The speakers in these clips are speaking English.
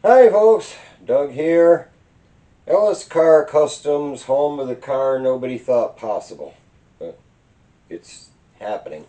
Hi folks, Doug here. Ellis Car Customs, home of the car nobody thought possible, but it's happening.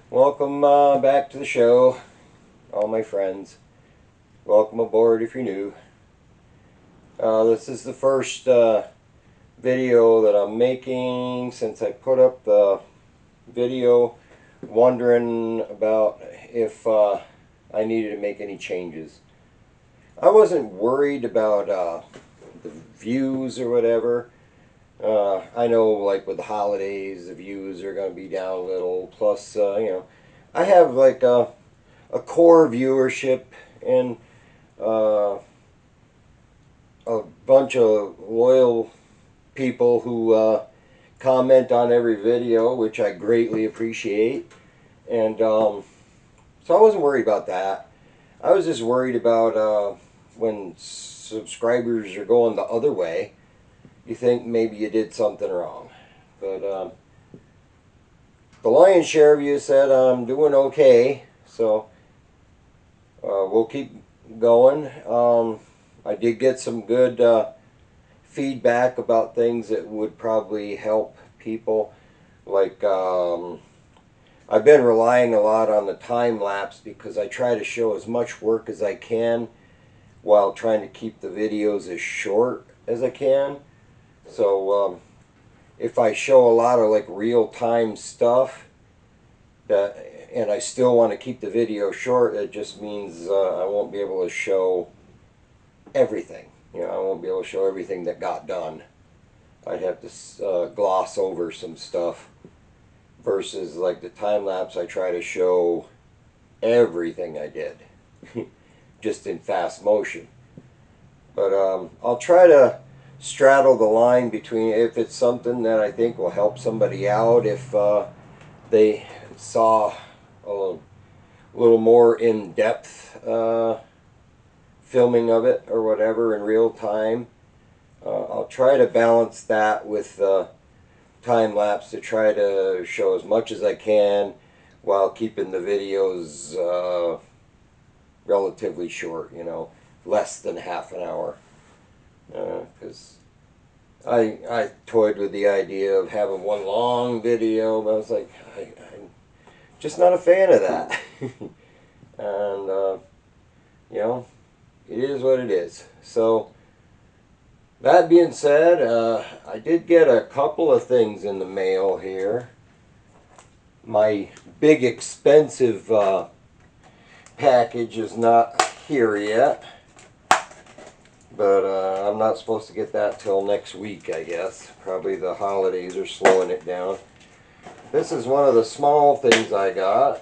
Welcome back to the show, all my friends. Welcome aboard if you're new. This is the first video that I'm making since I put up the video wondering about if I needed to make any changes. I wasn't worried about the views or whatever. I know, like with the holidays, the views are going to be down a little. Plus, I have like a core viewership and a bunch of loyal people who comment on every video, which I greatly appreciate. And so I wasn't worried about that. I was just worried about when subscribers are going the other way, you think maybe you did something wrong. But the lion's share of you said I'm doing okay, so we'll keep going. I did get some good feedback about things that would probably help people. Like I've been relying a lot on the time lapse because I try to show as much work as I can while trying to keep the videos as short as I can. So if I show a lot of like real-time stuff and I still want to keep the video short, it just means I won't be able to show everything. I won't be able to show everything that got done. I'd have to gloss over some stuff versus like the time lapse. I try to show everything I did just in fast motion. But I'll try to straddle the line between if it's something that I think will help somebody out, if they saw a little more in-depth filming of it or whatever in real time. I'll try to balance that with time lapse to try to show as much as I can while keeping the videos relatively short, less than half an hour. Because I toyed with the idea of having one long video, but I was like, I'm just not a fan of that. And, it is what it is. So, that being said, I did get a couple of things in the mail here. My big expensive package is not here yet, but I'm not supposed to get that till next week, I guess. Probably the holidays are slowing it down. This is one of the small things I got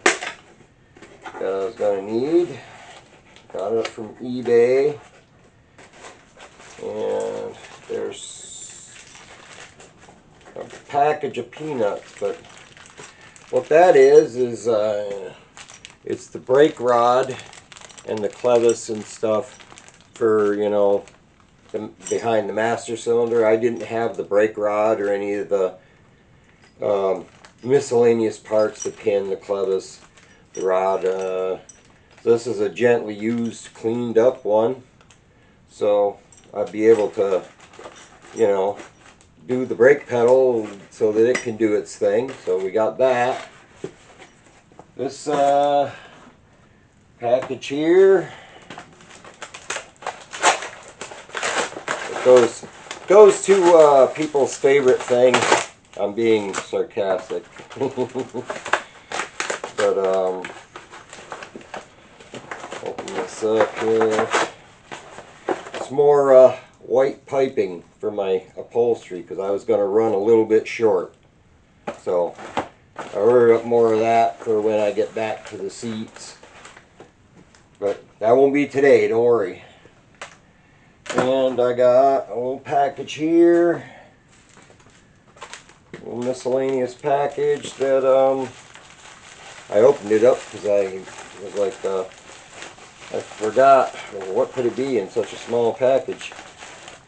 that I was going to need. Got it from eBay. And there's a package of peanuts, but what that is it's the brake rod and the clevis and stuff for, behind the master cylinder. I didn't have the brake rod or any of the miscellaneous parts, the pin, the clevis, the rod. This is a gently used, cleaned up one, so I'd be able to, do the brake pedal so that it can do its thing. So we got that. This package here, it goes to people's favorite thing. I'm being sarcastic. But open this up here. It's more white piping for my upholstery because I was going to run a little bit short. So I ordered up more of that for when I get back to the seats. But that won't be today, don't worry. And I got a little package here. A little miscellaneous package that I opened it up because I was like, I forgot what could it be in such a small package.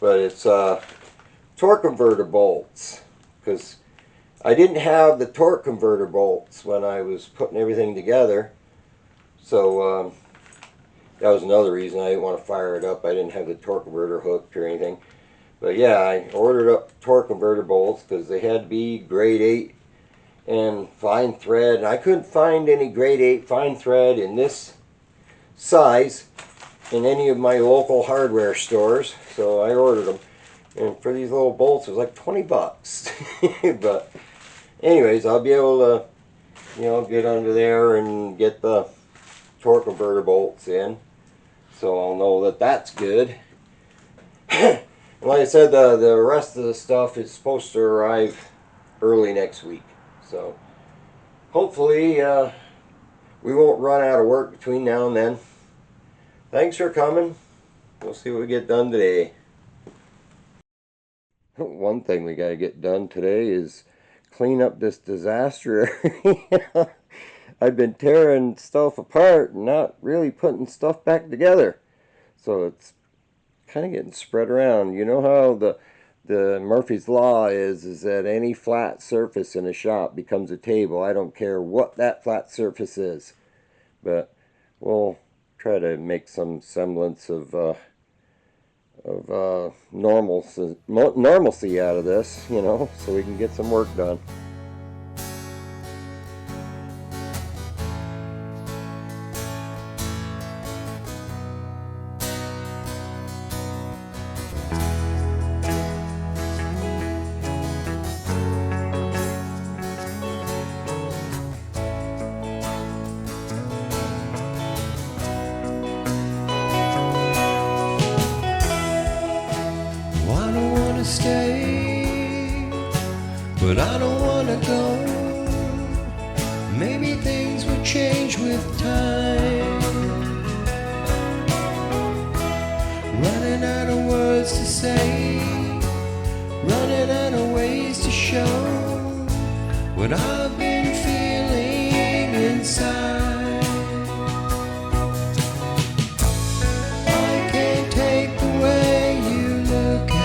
But it's torque converter bolts, because I didn't have the torque converter bolts when I was putting everything together. So that was another reason I didn't want to fire it up. I didn't have the torque converter hooked or anything. But yeah, I ordered up torque converter bolts because they had to be grade 8 and fine thread. And I couldn't find any grade 8 fine thread in this size in any of my local hardware stores. So I ordered them. And for these little bolts, it was like 20 bucks. But anyways, I'll be able to, you know, get under there and get the torque converter bolts in. So I'll know that that's good. Like I said, the rest of the stuff is supposed to arrive early next week. So hopefully we won't run out of work between now and then. Thanks for coming. We'll see what we get done today. One thing we got to get done today is clean up this disaster area. I've been tearing stuff apart and not really putting stuff back together. So it's kind of getting spread around. You know how the Murphy's Law is that any flat surface in a shop becomes a table. I don't care what that flat surface is. But we'll try to make some semblance of normalcy out of this, you know, so we can get some work done. Stay, but I don't want to go. Maybe things will change with time. Running out of words to say, running out of ways to show what I've been feeling inside. I can't take the way you look at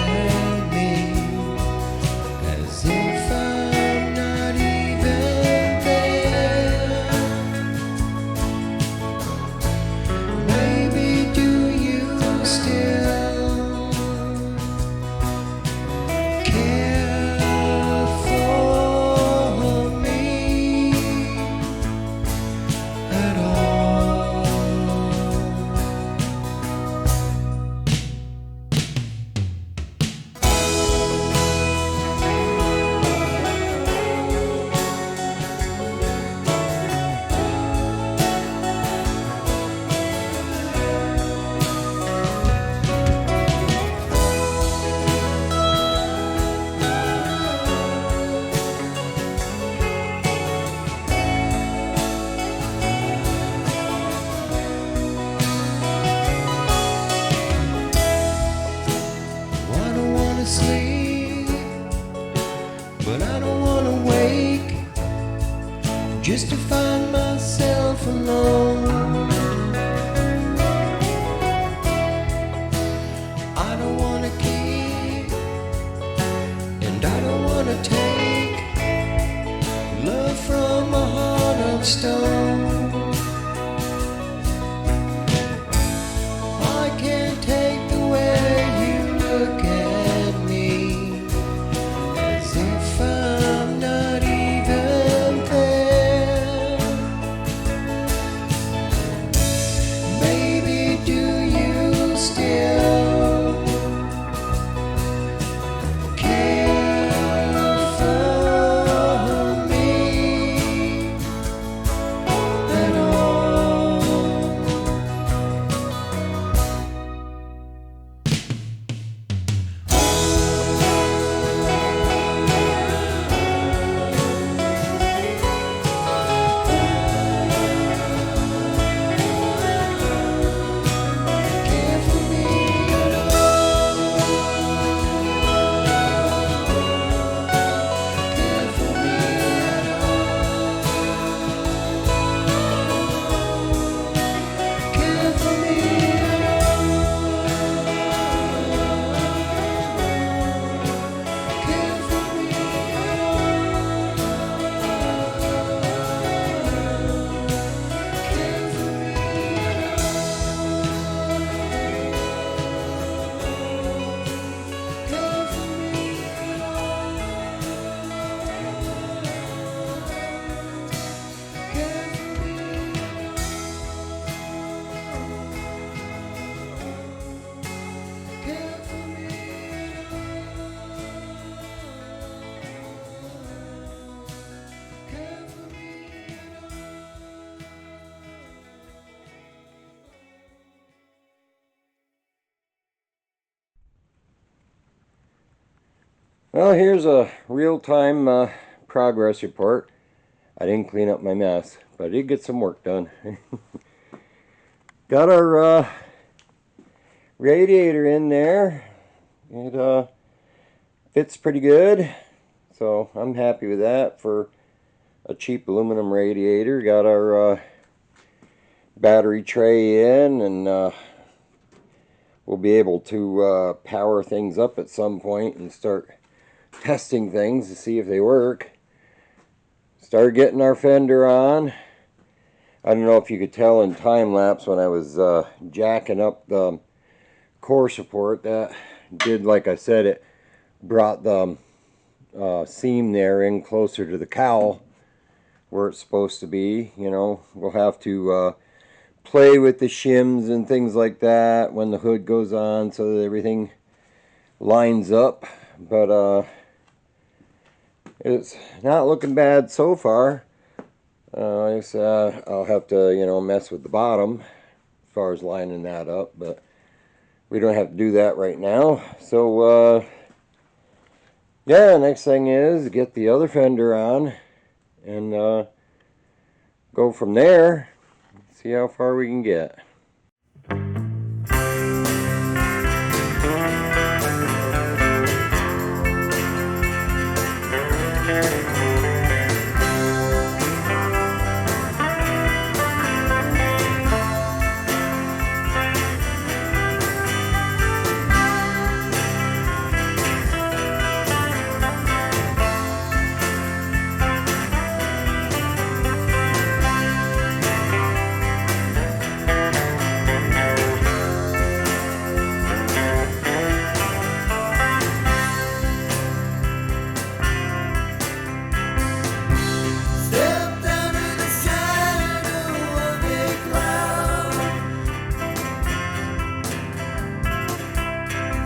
if I'm not even there. Maybe do you still care for me at all? Sleep, but I don't want to wake just to find myself alone. I don't want to keep, and I don't want to take love from a heart of stone. I can't take the way you look at Well, here's a real-time progress report. I didn't clean up my mess, but I did get some work done. Got our radiator in there. It fits pretty good, so I'm happy with that for a cheap aluminum radiator. Got our battery tray in, and we'll be able to power things up at some point and start testing things to see if they work. Start getting our fender on. I don't know if you could tell in time lapse when I was jacking up the core support. That did, like I said, it brought the seam there in closer to the cowl where it's supposed to be. You know, we'll have to play with the shims and things like that when the hood goes on so that everything lines up. But it's not looking bad so far. I guess I'll have to, you know, mess with the bottom as far as lining that up, but we don't have to do that right now. So yeah, next thing is get the other fender on and go from there. See how far we can get.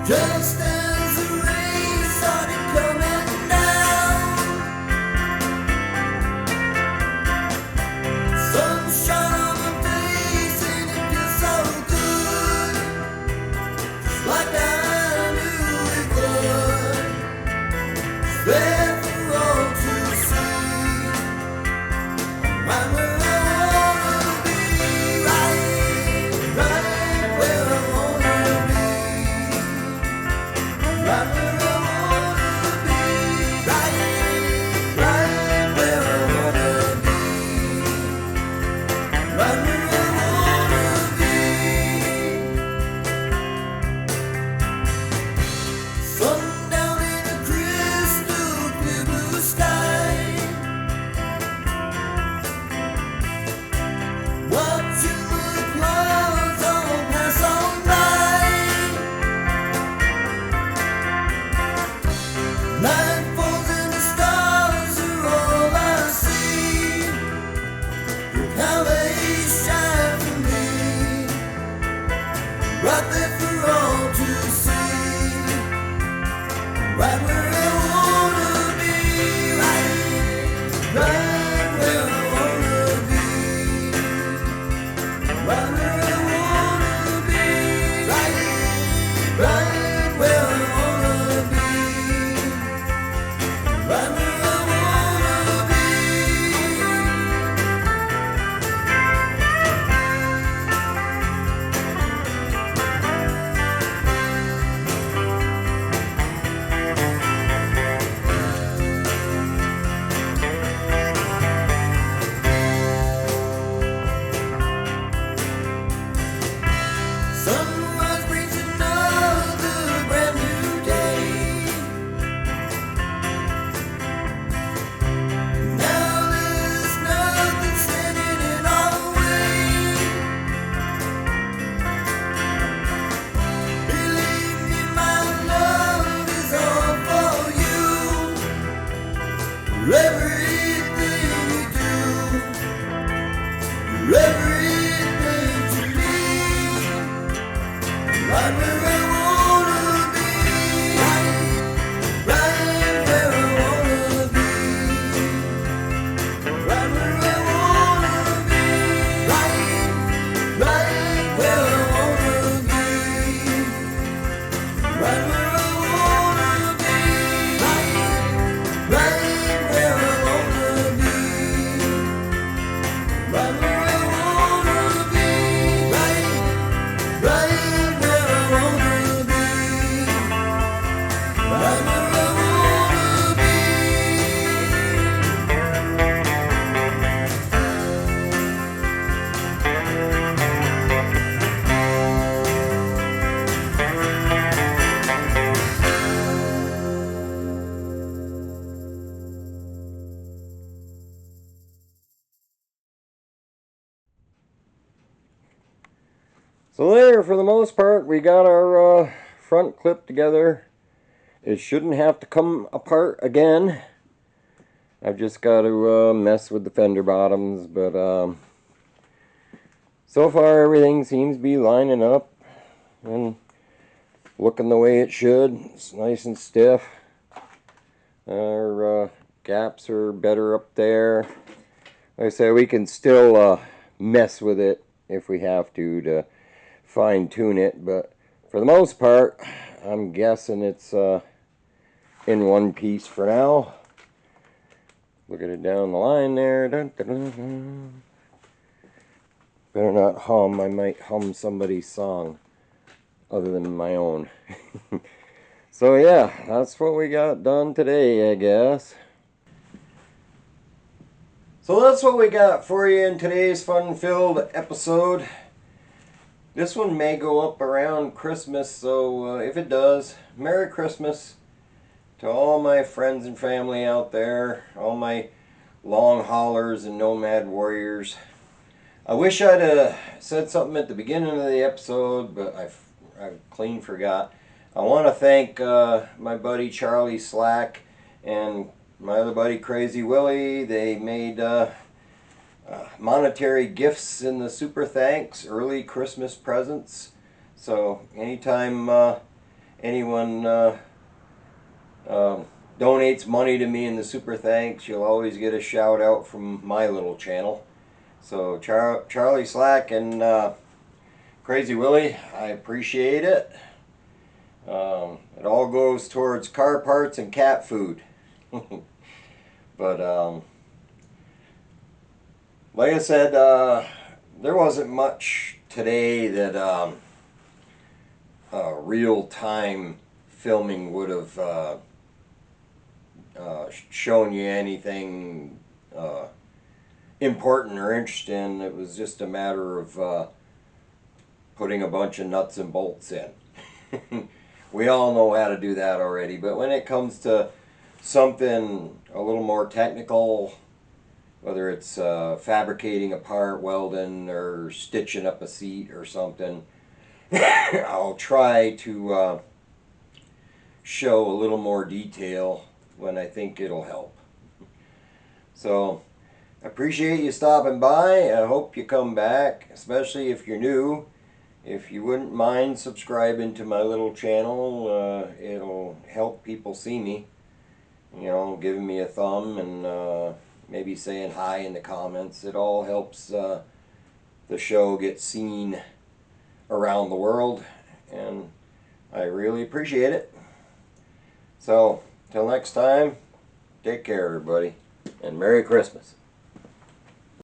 Just as the rain started coming down, sun shone on my face and it feels so good, just like I knew it would. It's there for all to see, right where I wanna be, right where I wanna be. Right where I wanna be, right where I wanna be, right where I wanna be. Sun down in a crystal clear blue sky, watching the clouds all pass on by. Night falls and the stars are all I see. Look how they shine for me, right there for all to see. Right where I wanna be, right where I wanna be. Right where I wanna be, right where I wanna be. Right where I wanna be. Sunrise brings another brand new day. Now there's nothing standing in our way. Believe me, my love is all for you. For everything you do, for everything to me. Right where I wanna be, right where I wanna be. Right where I wanna be, right where I wanna be. Right where I wanna be, right So there, for the most part, we got our front clip together. It shouldn't have to come apart again. I've just got to mess with the fender bottoms, but so far everything seems to be lining up and looking the way it should. It's nice and stiff. Our gaps are better up there. Like I say, we can still mess with it if we have to fine tune it, but for the most part, I'm guessing it's in one piece for now. Look at it down the line there. Dun, dun, dun, dun. Better not hum. I might hum somebody's song other than my own. So yeah, that's what we got done today, I guess. So that's what we got for you in today's fun-filled episode. This one may go up around Christmas, so if it does, Merry Christmas to all my friends and family out there, all my long haulers and nomad warriors. I wish I'd said something at the beginning of the episode, but I clean forgot. I want to thank my buddy Charlie Slack and my other buddy Crazy Willie. They made monetary gifts in the super thanks, early Christmas presents. So anytime anyone donates money to me in the super thanks, you'll always get a shout out from my little channel. So Charlie Slack and Crazy Willie, I appreciate it. It all goes towards car parts and cat food. But like I said, there wasn't much today that real-time filming would have shown you anything important or interesting. It was just a matter of putting a bunch of nuts and bolts in. We all know how to do that already, but when it comes to something a little more technical, whether it's fabricating a part, welding, or stitching up a seat or something, I'll try to show a little more detail when I think it'll help. So I appreciate you stopping by. I hope you come back, especially if you're new. If you wouldn't mind subscribing to my little channel, it'll help people see me. You know, giving me a thumb and maybe saying hi in the comments. It all helps the show get seen around the world, and I really appreciate it. So, till next time, take care everybody, and Merry Christmas.